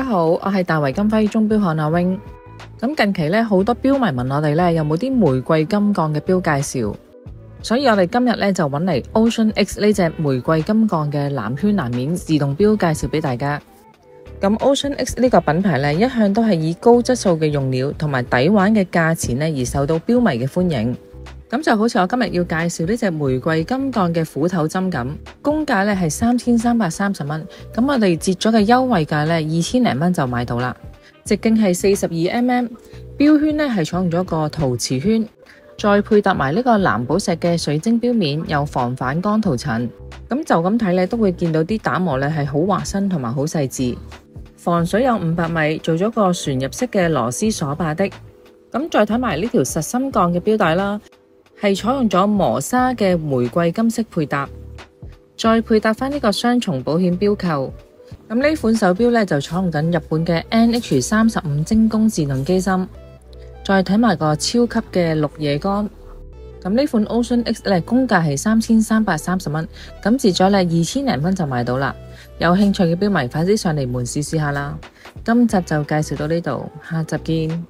好，我係大圍金輝鐘錶行阿 wing。咁近期咧，好多錶迷問我哋咧，有冇啲玫瑰金鋼嘅錶介紹？所以我哋今日咧就揾嚟 Ocean X 呢隻玫瑰金鋼嘅藍圈藍面自動錶介紹俾大家。咁 Ocean X 呢個品牌咧，一向都係以高質素嘅用料同埋抵玩嘅價錢咧而受到錶迷嘅歡迎。咁就好似我今日要介紹呢隻玫瑰金鋼嘅虎頭針咁，公價咧係3330蚊，咁我哋折咗嘅優惠價咧2000零蚊就買到啦。直徑係42mm， 錶圈咧係採用咗個陶瓷圈，再配搭埋呢個藍寶石嘅水晶錶面，又防反光塗層。咁就咁睇咧，都會見到啲打磨咧係好滑身同埋好細緻。防水有500米，做咗個旋入式嘅螺絲鎖把的。咁再睇埋呢條實心鋼嘅錶帶啦，係採用咗磨砂嘅玫瑰金色配搭，再配搭翻呢個雙重保險錶扣。咁呢款手錶咧就採用緊日本嘅 NH35精工自動機芯。再睇埋個超級嘅綠野杆。咁呢款 Ocean X 咧公價係3330蚊，咁折咗咧2000零蚊就買到啦。有興趣嘅錶迷快啲上嚟門市試下啦。今集就介紹到呢度，下集見。